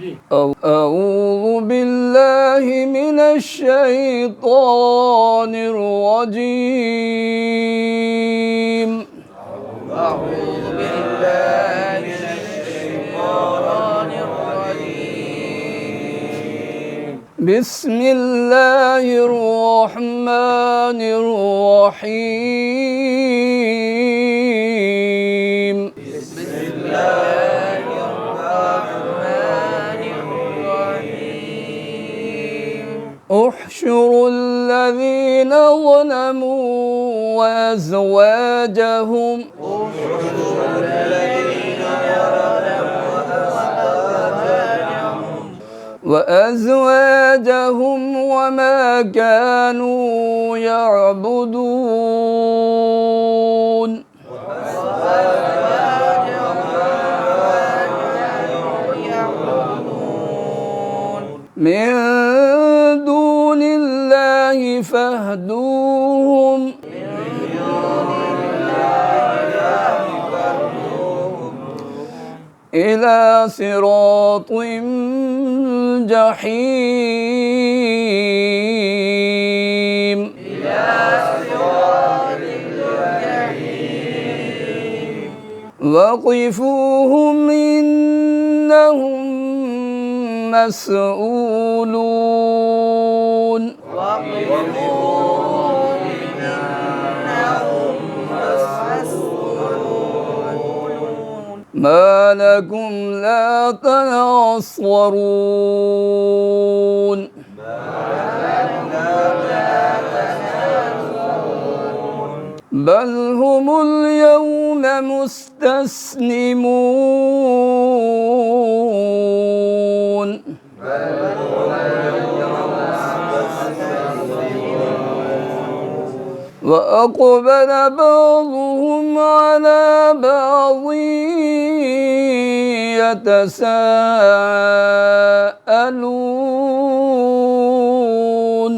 أعوذ بالله من الشيطان الرجيم. أعوذ بالله من الشيطان الرجيم. بسم الله الرحمن الرحيم. بسم الله الرحمن الرحيم. احشروا الذين ظلموا وأزواجهم وما كانوا يعبدون من دون الله فاهدوهم إلى صراط جحيم. وقفوهم إنهم مسؤولون. ما لكم لا تناصرون. بل هم اليوم مستسلمون. وأقبل بعضهم على بعض يتساءلون.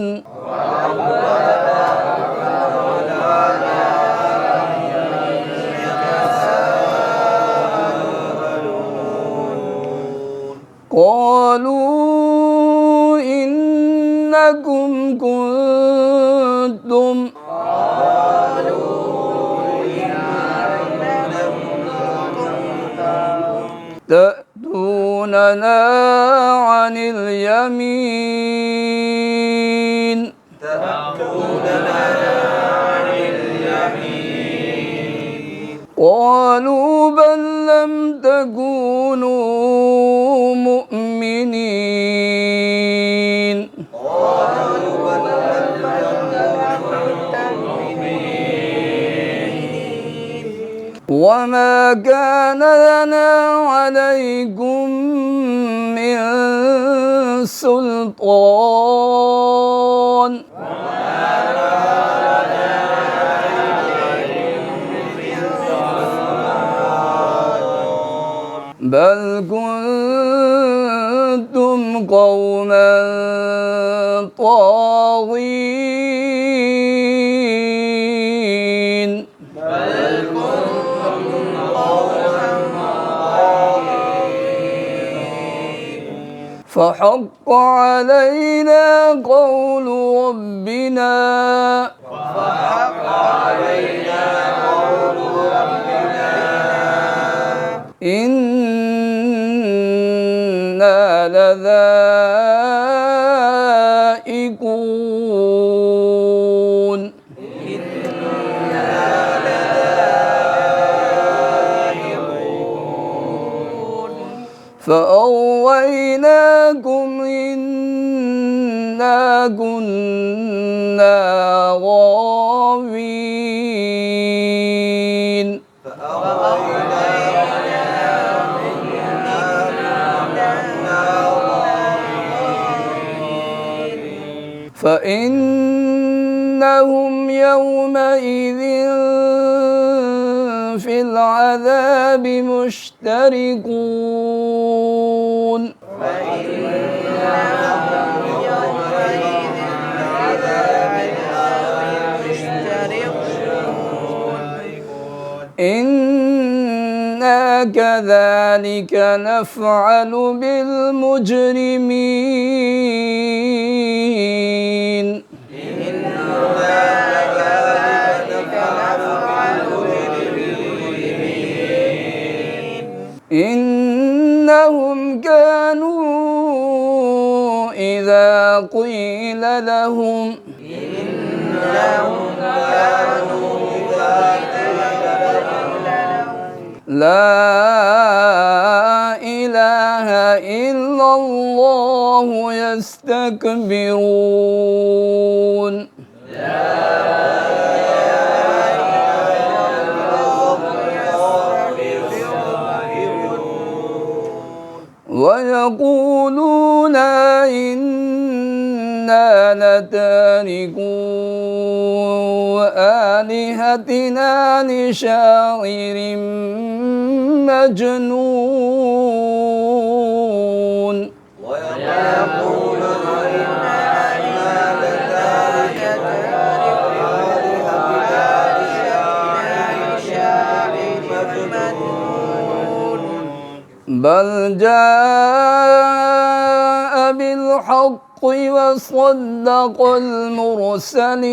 قالوا إنكم كنتم تأتوننا عن اليمين. قالوا بل لم تكونوا مؤمنين. وما كان لنا عليكم من سلطان بل كنتم قوما طاغين. فحق علينا قول ربنا إنا لذائقون. فأغويناكم إنا كنا غاوين. فإنهم يومئذ في العذاب مشتركون. إنا كذلك كذلك نفعل بالمجرمين إنهم كانوا إذا قيل لهم لا إله إلا الله يستكبرون ويقولون إنا لتاركو آلهتنا لشاعر مجنون بل جاء بالحق وصدق المرسلين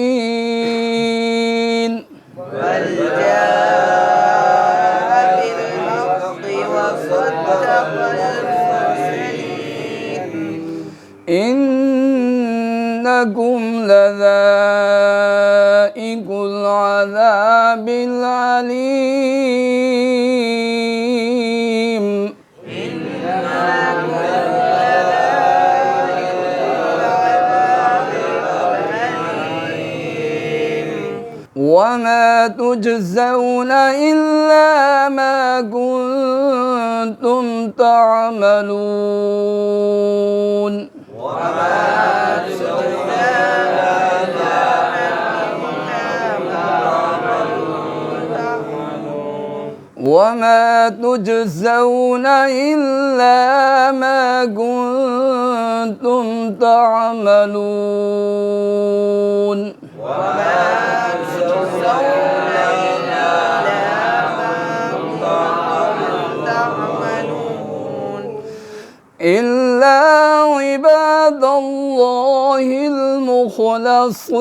إنكم لذائق العذاب العليم وما تجزون إلا ما كنتم تعملون وما تجزون إلا ما كنتم تعملون إلا عباد الله المخلصين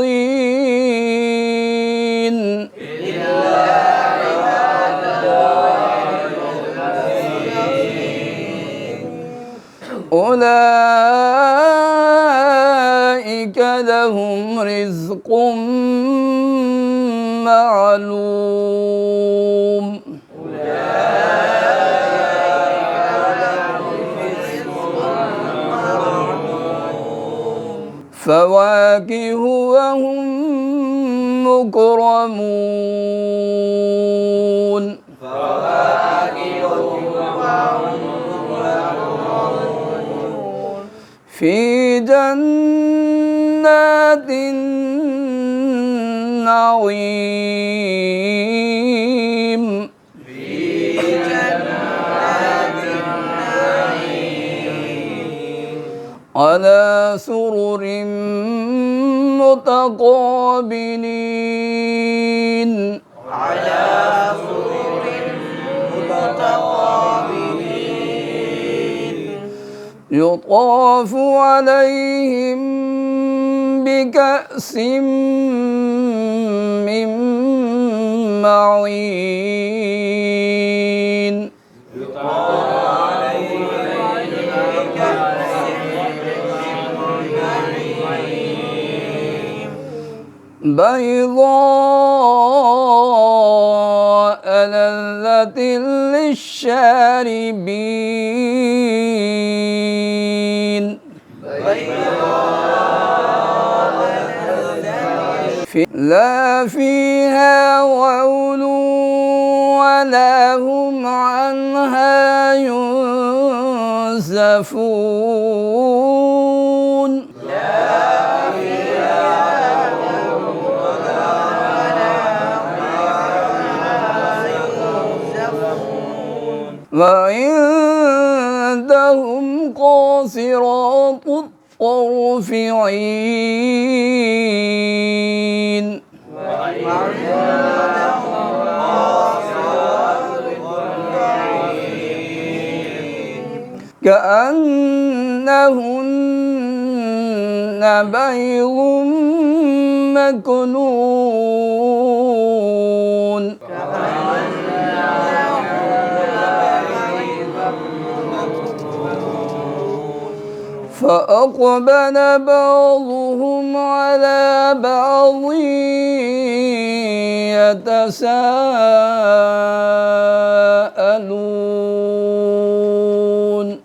أولئك لهم رزق معلوم فواكه وهم مكرمون في جنات النعيم على سرر متقابلين يطاف عليهم بكأس من معين بيضاء لذة للشاربين لا فيها غول ولا هم عنها ينزفون وعندهم قاصرات الطرف عين كأنهن بيض مكنون فأقبل بعضهم على بعض يتساءلون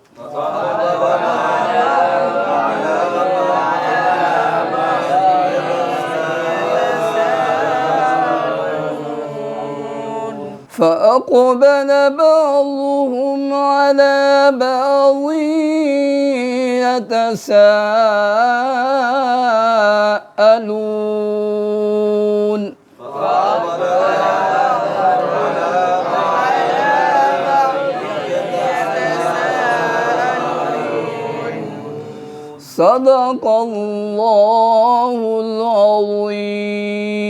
فأقبل بعضهم على بعض يتساءلون صدق الله العظيم.